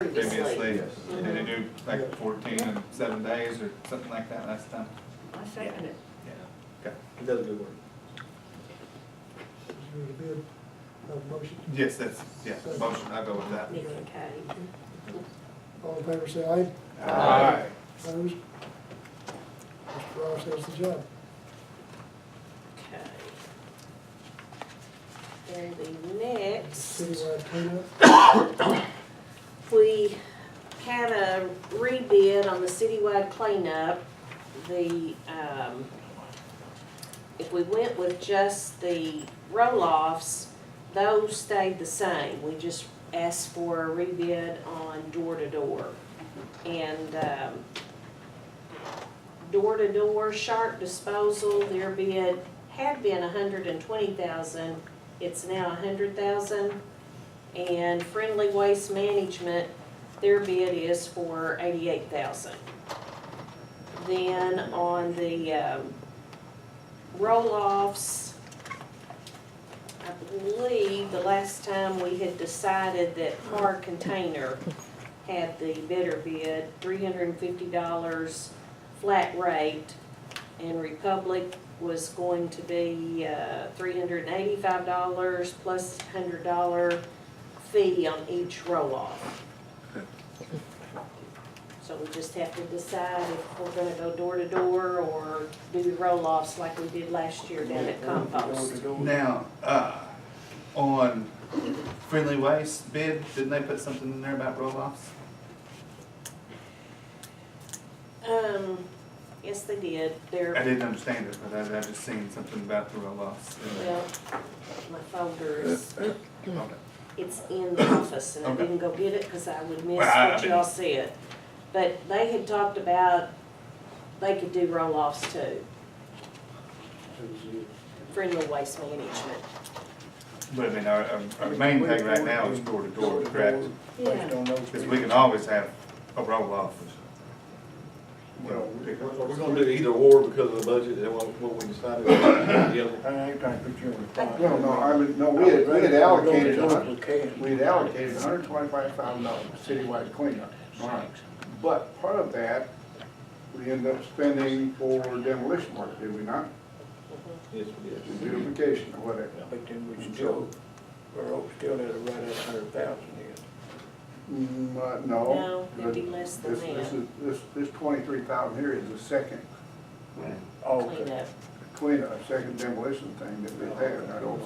previously. Yes. Did they do like 14 in 7 days or something like that last time? I second it. Okay. It does good work. Is there a bid, motion? Yes, that's, yeah, motion, I'll go with that. Nick and Kay. All in favor, say aye. Aye. Opposed? Mr. Ross has the job. Okay. And the next, Citywide cleanup. we had a rebid on the citywide cleanup. If we went with just the roll-offs, those stayed the same. We just asked for a rebid on door-to-door. And door-to-door sharp disposal, their bid had been $120,000, it's now $100,000. And friendly waste management, their bid is for $88,000. Then on the roll-offs, I believe the last time we had decided that Hard Container had the better bid, $350 flat rate, and Republic was going to be $385 plus $100 fee on each roll-off. So we just have to decide if we're gonna go door to door or do the roll-offs like we did last year down at Compost. Now, on friendly waste bid, didn't they put something in there about roll-offs? Yes, they did. I They're, didn't understand it, but I just seen something about the roll-offs. well, my folder is, Okay. it's in the office, and I Okay. didn't go get it because I would miss Well, I what y'all said. But they had talked about, they could do roll-offs too, friendly waste management. But I mean, our main thing right now is door to door, correct? Yeah. Because we can always have a roll-off. Well, we're gonna do either or because of the budget and what we decided. Yeah. I ain't trying to put you on the spot. No, we had allocated, We we had allocated $125,000 citywide cleanup. All right. But part of that, we ended up spending for demolition work, did we not? Yes, we did. Beautification or whatever. But then we still, we're still at right at 100,000 No. No, it'd be less than This that. this 23,000 here is the second Cleanup. cleanup, second demolition thing that we had. I don't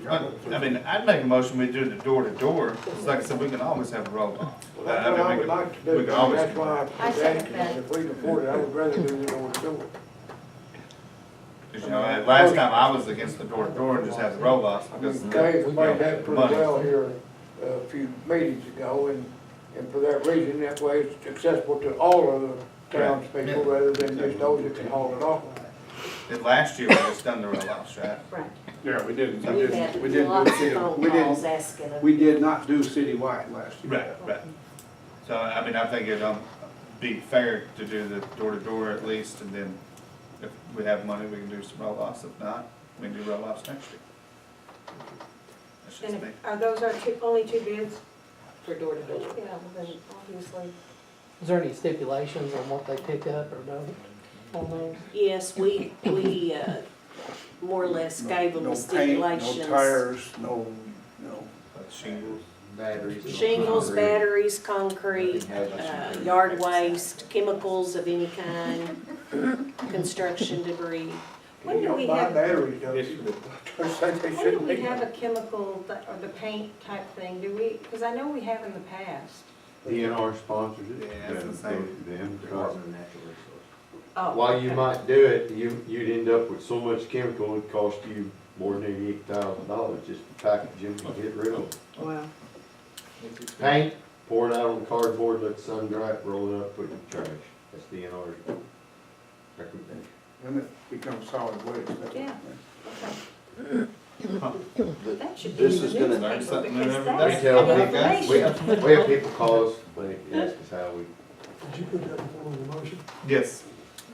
know. I mean, I'd make a motion, we do the door to door, because like I said, we can always have a roll-off. Well, that's what I would like to do, We can always that's do why I that. was I second asking, that. if we can afford it, I would rather do it on the door. Because, you know, last time I was against the door to door and just have the roll-offs I because. mean, Kay explained that pretty money. well here a few meetings ago, and for that reason, that way it's accessible to all of the townspeople, rather than just those that can haul it off. Last year, we just done the roll-offs, right? Right. Yeah, we didn't, And we've had we didn't lots do of city, phone we calls didn't, asking them. we did not do citywide last year. Right. So, I mean, I think it'd be fair to do the door to door at least, and then if we have money, we can do some roll-offs. If not, we can do roll-offs next year. That's just And me. are those our only two bids? For door to door. Yeah, well then, obviously. Is there any stipulations on what they pick up or don't on those? Yes, we more or less gave them No the paint, stipulations. no tires, no, Shingles. Batteries. Shingles, batteries, concrete, yard waste, chemicals of any kind, construction debris. When do You we don't buy have, batteries, don't Yes, you? we did. They say they when do shouldn't we be. have a chemical, or the paint type thing, do we, because I know we have in the past. DNR sponsors it. Yeah, it's the same. Them. Oh, While you okay. might do it, you'd end up with so much chemical, it'd cost you more than $88,000 just to package them and get rid of them. Well, Paint, pour it out on cardboard, let the sun dry it, roll it up, put it in the trash. That's DNR's recommendation. and it becomes solid waste. that's Yeah. okay. that should be This in the is gonna learn newspaper, something because every that's day. We tell good people, information. we have people call us, they ask us how we, Did you put that in form of a motion? Yes.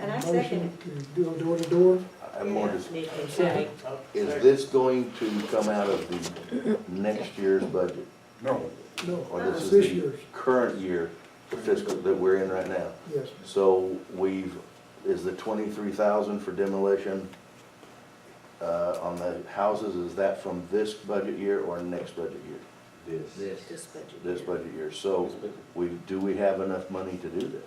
And I second Motion to do a door to door. I'm more just, Nick and Kay. is this going to come out of the next year's budget? No, No, Or it's this this is the year's, current year, the fiscal that we're in right now. yes. So is the 23,000 for demolition, on the houses, is that from this budget year or next budget year? This budget. This budget year, so do we have enough money to do this?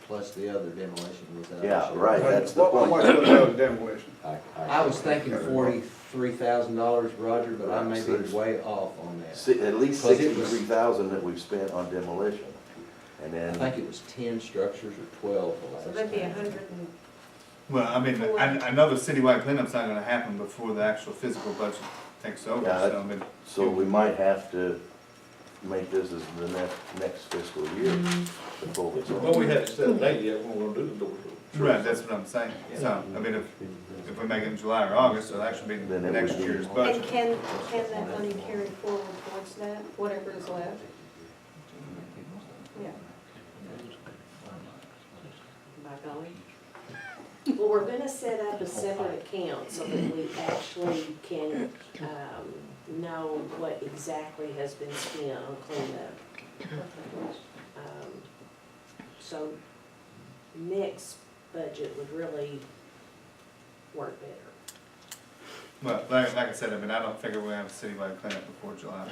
Plus the other demolition was out. Yeah, this year. right, that's the How much point. was the demolition? I was thinking $43,000, Roger, but I may be way off on that. At least Because it was- 63,000 that we've spent on demolition. And I then, think it was 10 structures or 12 the last So that'd be time. 100 and, Well, I mean, I know the citywide cleanup's not gonna happen before the actual physical budget takes over, Yeah, so I mean, so we might have to make this as the next fiscal year before it's Well, we over. hadn't set a date yet when we're gonna do the door-to-door. right, that's what I'm saying. So, I mean, if we make it in July or August, it'll actually be Then it next would be- year's and budget. can that money carry forward towards that, whatever is left? Yeah. By golly. Well, we're gonna set up a separate account so that we actually can, know what exactly has been spent on cleanup. So next budget would really work better. Well, like I said, I mean, I don't figure we'll have a citywide cleanup before July.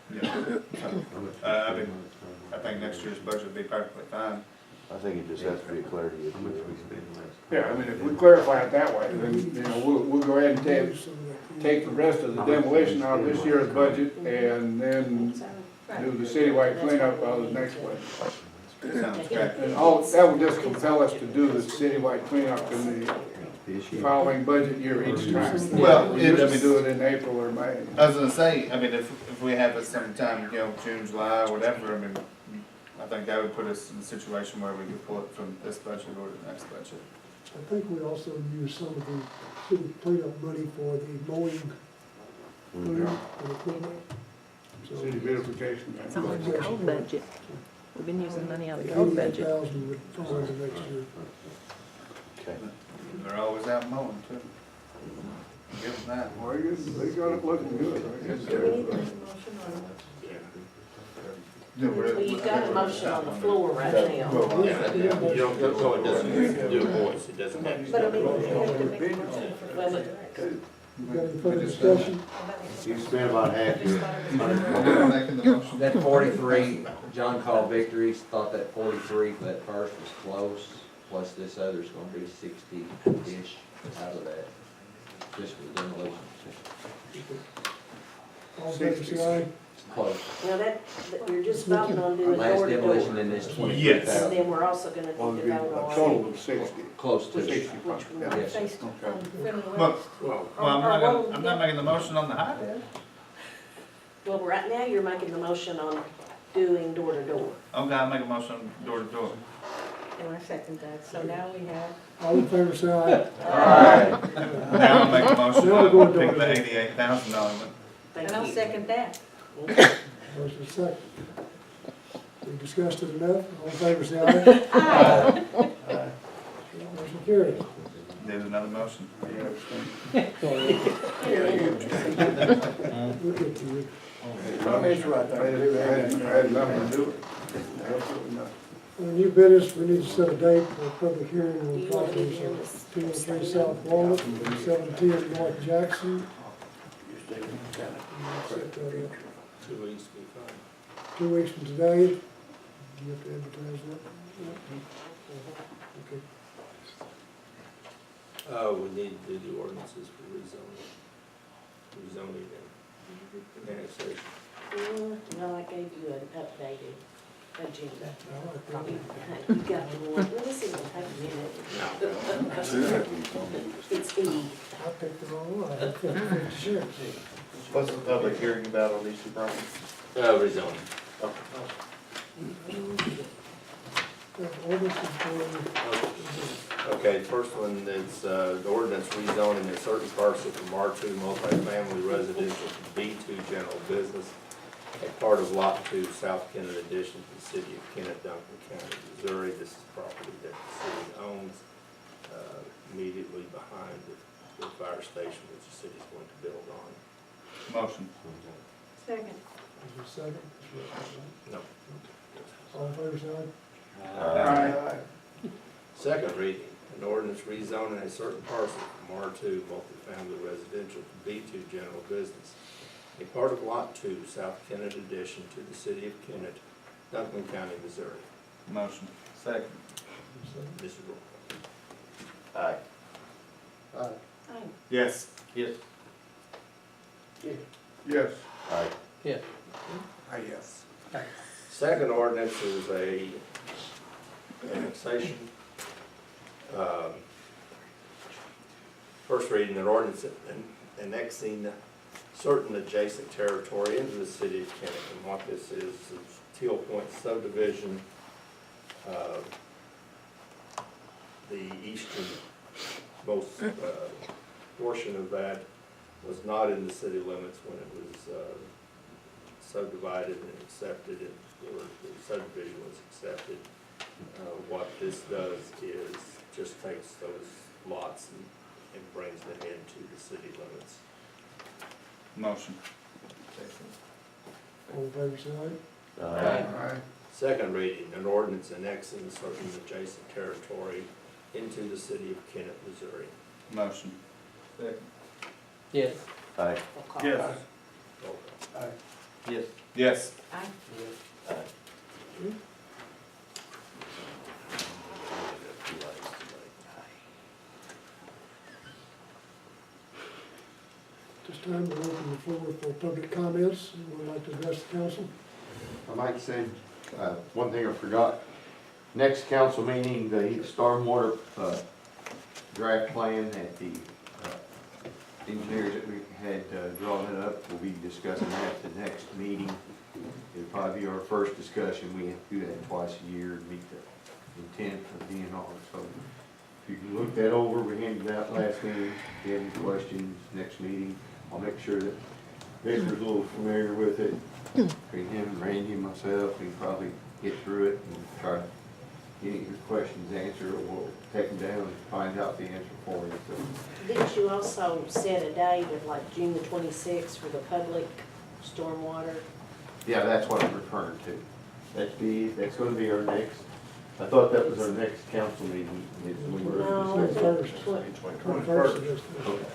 Yeah, so, I mean, I think next year's budget would be perfectly fine. I think it just has to be a clarity How much issue. we spend last? Yeah, I mean, if we clarify it that way, then, you know, we'll go ahead and take the rest of the demolition out of this year's budget and then do the citywide cleanup out of the next budget. Sounds great. And all, that would just compel us to do the citywide cleanup in the following budget year each time. Well, We it- I used to mean- do it in April or May. I was gonna say, I mean, if we have it sometime, you know, June, July, or whatever, I mean, I think that would put us in a situation where we could pull it from this budget or the next budget. I think we also use some of the city cleanup money for the mowing, cleanup and equipment. So City beautification. It's all in the code budget. We've been using money out of the code budget. 88,000 would fall into next year. Okay. They're always out mowing too. Give them that. Well, they got it looking good, I guess. Do we need to make a motion on it? Well, you've got a motion on the floor right now. You don't, so it doesn't do a voice, it doesn't have. But I mean, we have to make a motion for Well, the. You got any further discussion? You spent about half your. I'm making the motion. That 43, John called victories, thought that 43 for that first was close, plus this other's gonna be 60-ish out of that, just for the demolition. All in favor, say aye. Close. Now you're just voting on doing Last door to demolition door. in this Yes. 23,000. And then we're also gonna Well, need it'd to be vote a on. total of 60. Close to. 60. Which one? Yeah. Yes. Based on friendly Well, Well, I'm not making the motion on the high end. Well, right now, you're making the motion on doing door to door. Okay, I'll make a motion on door to door. And I second that, so now we have. All in favor, say aye. Now I'll make a motion Now we're going to door pick to the door. $88,000 one. Thank And I'll you. second that. Motion second. We discussed it enough. All in favor, say aye. Aye. Motion carries. Need another motion. We'll get to you. It's right I there. had nothing to do with it. Absolutely nothing. On new business, we need to set a date for a public hearing Do on you want to be properties here of this? 203 South Walnut, 710 North Jackson. Set that up 2 weeks will be fine. 2 weeks from today. You have to advertise that. Okay. We need to do the ordinances for rezoning and annexation. No, I gave you an updated agenda. I like that. You got the one, well, this isn't taking a minute. It's E. I picked the wrong one. I had 50 shares. What's the public hearing about on these two properties? Rezoning. Ordinance is for, Okay, the first one is, the ordinance rezoning a certain parcel from R2 multifamily residential to B2 general business, a part of Lot 2, South Kennett addition to the city of Kennett, Duncan County, Missouri. This is property that the city owns, immediately behind the fire station, which the city is going to build on. Motion. Second. Is there a second? No. All in favor, say aye. Aye. Second reading, an ordinance rezoning a certain parcel from R2 multifamily residential to B2 general business. A part of Lot 2, South Kennett addition to the city of Kennett, Duncan County, Missouri. Motion. Second. Mrs. Roll. Aye. Aye. Yes. Yes. Yes. Aye. Yeah. Yes. Second ordinance is a annexation. First reading, an ordinance annexing certain adjacent territory into the city of Kennett. And what this is Teal Point subdivision. The easternmost portion of that was not in the city limits when it was subdivided and accepted, or the subdivision was accepted. What this does is just takes those lots and brings them into the city limits. Motion. All in favor, say aye. Aye. Second reading, an ordinance annexing certain adjacent territory into the city of Kennett, Missouri. Motion. Second. Yes. Aye. We'll call. Yes. Roll call. Yes. Yes. Aye. This time we'll open the floor for public comments. Anyone like to address the council? I'd like to say, one thing I forgot. Next council meeting, the stormwater, draft plan at the, engineers that we had, drawn it up, we'll be discussing that at the next meeting. It'll probably be our first discussion. We have to do that twice a year to meet the intent of DNR. So if you can look that over, we handed it out last meeting. If you have any questions, next meeting, I'll make sure that Victor's a little familiar with it. Between him and Randy and myself, we can probably get through it and try to get your questions answered, or we'll take them down and find out the answer for you. So, Didn't you also set a date of like June the 26th for the public stormwater? yeah, that's what I'm referring to. That's gonna be our next, I thought that was our next council meeting. We were- No, it's First. the 21st of this. Okay.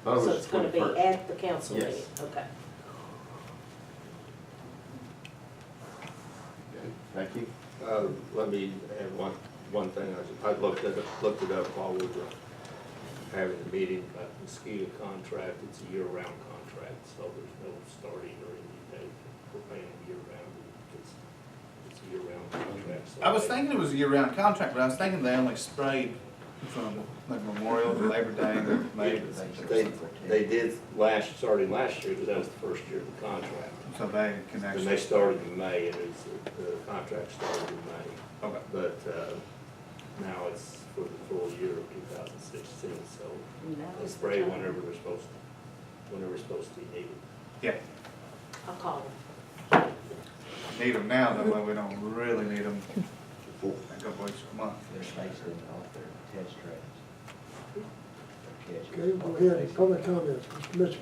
Thought it So was it's gonna be 21st. at the council Yes. meeting, okay. Thank you. Let me add one thing. I looked it up while we were having the meeting about the mosquito contract. It's a year-round contract, so there's no starting or ending date. We're paying year-round. It's a year-round contract. So I was thinking it was a year-round contract, but I was thinking they only sprayed from like Memorial to Labor Day and May. They did starting last year, because that was the first year of the contract. So they can And actually. they started in May, and the contract started in May. Okay. But now it's for the full year of 2016, so they spray whenever they're supposed to be needed. Yeah, I'll call them. need them now, that way we don't really need them a couple weeks a month. They're spaced in off their test trails. Okay, go ahead, public comments, Mr. Mitchell.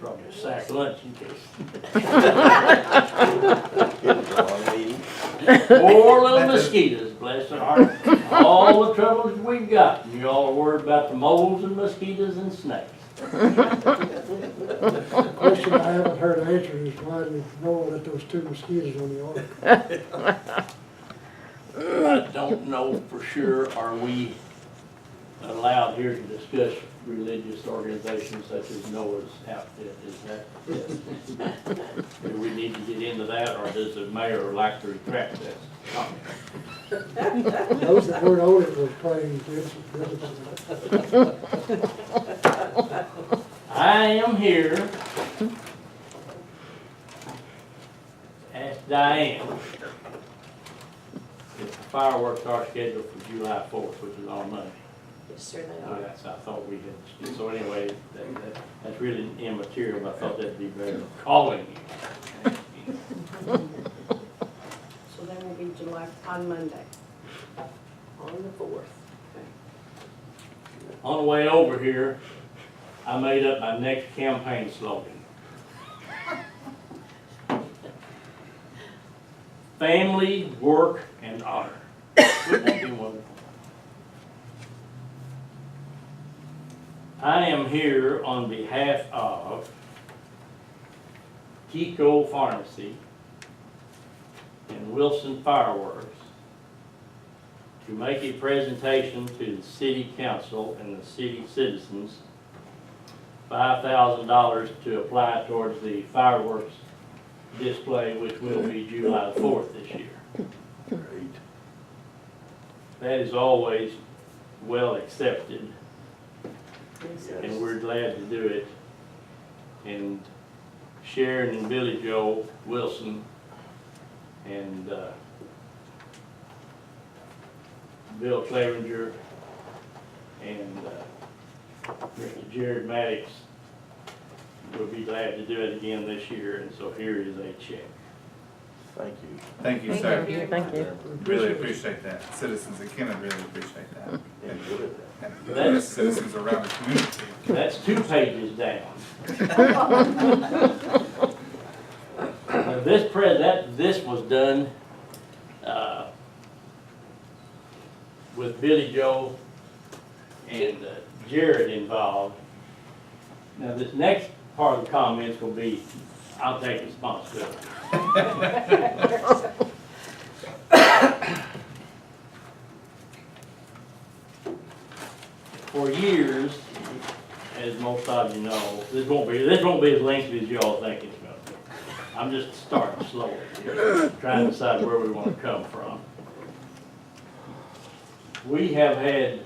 Probably a sack lunch in case. Poor little mosquitoes, bless their heart. All the troubles we've got, and you all are worried about the moles and mosquitoes and snakes. The question I haven't heard answered is why do we know that those two mosquitoes on the ark? I don't know for sure, are we allowed here to discuss religious organizations such as Noah's outfit, is that, yes. Do we need to get into that, or does the mayor like to retract that comment? Those that weren't on it were playing good. I am here to ask Diane if the fireworks are scheduled for July 4th, which is on Monday. Yes, sir, they Oh, are. that's, I thought we had, so anyway, that's really immaterial, but I thought that'd be better calling you. on Monday. On the 4th. On the way over here, I made up my next campaign slogan. Family, work, and honor. Wouldn't that be wonderful? I am here on behalf of Kiko Pharmacy and Wilson Fireworks to make a presentation to the city council and the city citizens, $5,000 to apply towards the fireworks display, which will be July the 4th this year. Great. That is always well accepted, and we're glad to do it. And Sharon and Billy Joe Wilson and Bill Clevenger and Mr. Jared Maddox will be glad to do it again this year, and so here is a check. Thank you. Thank you, Thank sir. you. Thank you. Really appreciate that. Citizens of Kennett really appreciate that. Yeah, good at that. And the rest citizens around the community. That's 2 pages down. Now, this was done with Billy Joe and Jared involved. Now, this next part of the comments will be, I'll take responsibility. For years, as most of you know, this won't be as lengthy as y'all think it's going to be. I'm just starting slowly here, trying to decide where we want to come from. We have had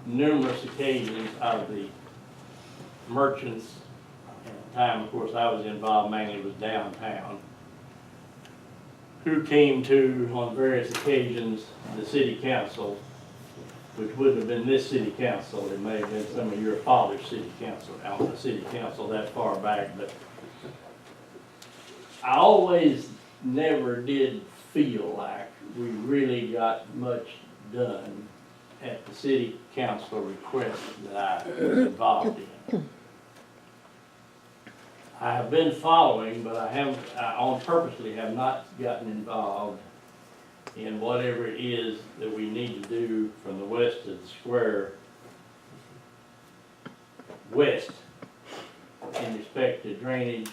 numerous occasions out of the merchants, and the time, of course, I was involved mainly was downtown, who came to, on various occasions, the city council, which wouldn't have been this city council, it may have been some of your father's city council, out the city council that far back, but I always never did feel like we really got much done at the city council request that I was involved in. I have been following, but I on purposely have not gotten involved in whatever it is that we need to do from the west of the square west in respect to drainage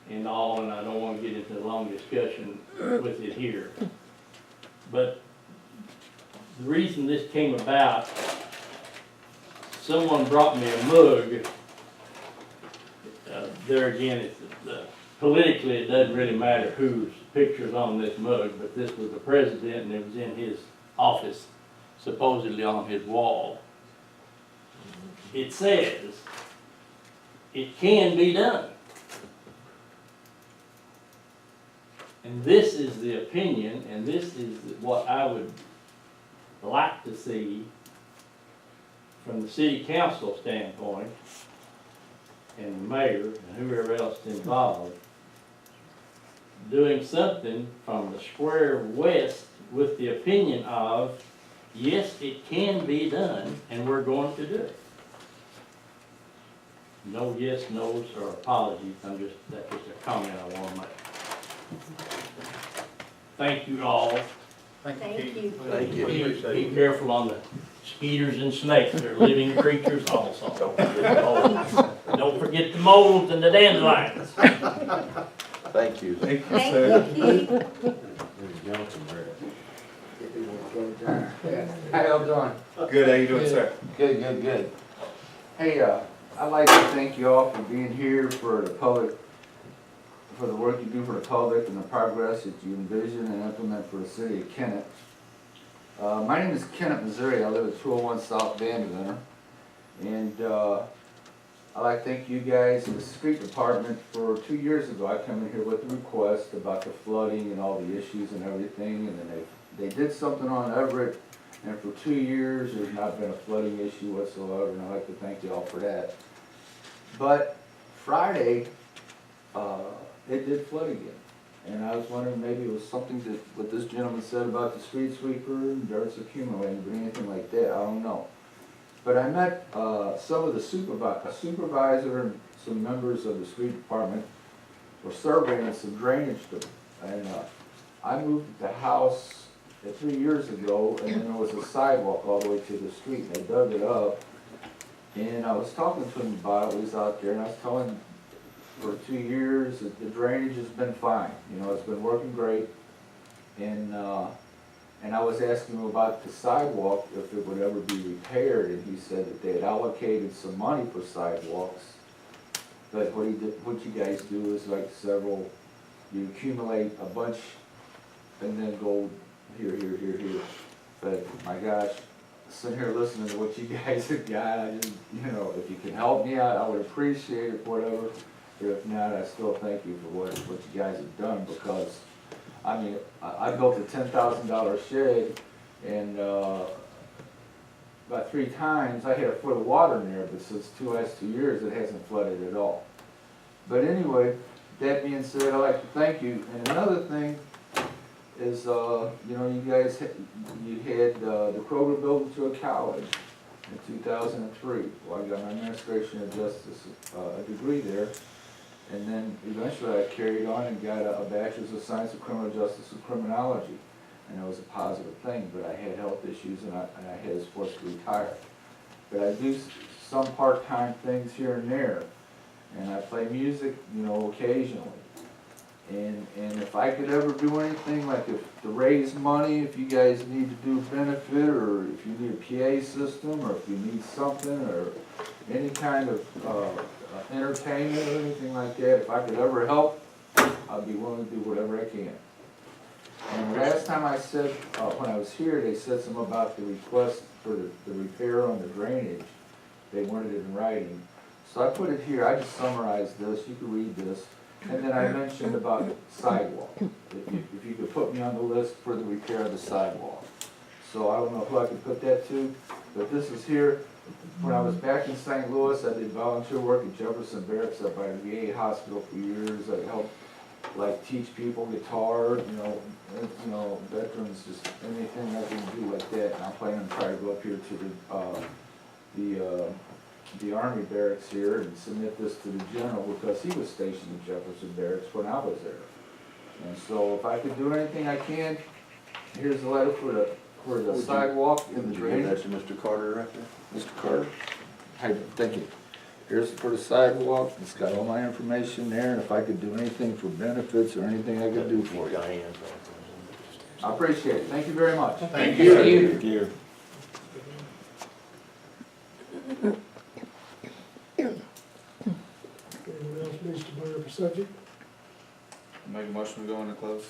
and all, and I don't want to get into a long discussion with it here. But the reason this came about, someone brought me a mug. There again, it's, politically it doesn't really matter whose picture's on this mug, but this was the president and it was in his office, supposedly on his wall. It says, it can be done. And this is the opinion, and this is what I would like to see from the city council standpoint, and the mayor, and whoever else is involved, doing something from the square west with the opinion of, yes, it can be done, and we're going to do it. No yes, no's, or apologies, that's just a comment I want to make. Thank you all. Thank you. Thank you. Be careful on the mosquitoes and snakes, they're living creatures also. Don't forget the moles and the dandelions. Thank you. Thank you, sir. Thank you. How y'all doing? Good, how you doing, sir? Good, good, good. Hey, I'd like to thank you all for being here, for the public, for the work you do for the public and the progress that you envision and implement for the city of Kennett. My name is Kennett, Missouri. I live at 201 South Vanderbilt. And I'd like to thank you guys in the street department. For 2 years ago, I came in here with a request about the flooding and all the issues and everything. And then they did something on Everett. And for 2 years, there's not been a flooding issue whatsoever. And I'd like to thank you all for that. But Friday, it did flood again. And I was wondering, maybe it was something that, what this gentleman said about the street sweeper and dirt's accumulating, but anything like that, I don't know. But I met, some of the a supervisor and some members of the street department were surveying some drainage, and, I moved the house 3 years ago, and then there was a sidewalk all the way to the street, and they dug it up. And I was talking to him about it, he was out there, and I was telling him, for 2 years, that the drainage has been fine, you know, it's been working great. And I was asking him about the sidewalk, if it would ever be repaired, and he said that they had allocated some money for sidewalks. But what you guys do is like you accumulate a bunch and then go here. But my gosh, sitting here listening to what you guys have got, I just, you know, if you can help me out, I would appreciate it, whatever. But if not, I still thank you for what you guys have done, because, I mean, I built a $10,000 shed, and, about 3 times, I had a foot of water in there, but since the last 2 years, it hasn't flooded at all. But anyway, that being said, I'd like to thank you. And another thing is, you know, you guys, you had the Kroger building to a college in 2003. Well, I got my administration of justice a degree there. And then eventually I carried on and got a bachelor's of science of criminal justice and criminology. And it was a positive thing, but I had health issues and I was forced to retire. But I do some part-time things here and there. And I play music, you know, occasionally. And if I could ever do anything, like to raise money, if you guys need to do benefit, or if you need a PA system, or if you need something, or any kind of entertainment or anything like that, if I could ever help, I'd be willing to do whatever I can. And last time I said, when I was here, they said something about the request for the repair on the drainage. They wanted it in writing. So I put it here, I just summarized this, you can read this. And then I mentioned about sidewalk, if you could put me on the list for the repair of the sidewalk. So I don't know who I could put that to, but this is here. When I was back in St. Louis, I did volunteer work at Jefferson Barracks up by the VA hospital for years. I helped like teach people guitar, you know, veterans, just anything I can do like that. And I'm planning to try to go up here to the Army barracks here and submit this to the general, because he was stationed in Jefferson Barracks when I was there. And so if I could do anything I can, here's a letter for the sidewalk and the drainage. That's Mr. Carter right there. Mr. Carter? Hi, thank you. Here's for the sidewalk, it's got all my information there, and if I could do anything for benefits or anything I could do for you. I appreciate it, thank you very much. Thank you. Thank you. Anyone else needs to bring up a subject? Make a motion to go into close.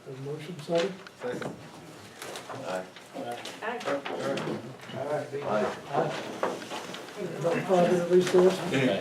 Have a motion, second? Second. About a 5-minute recess. Okay.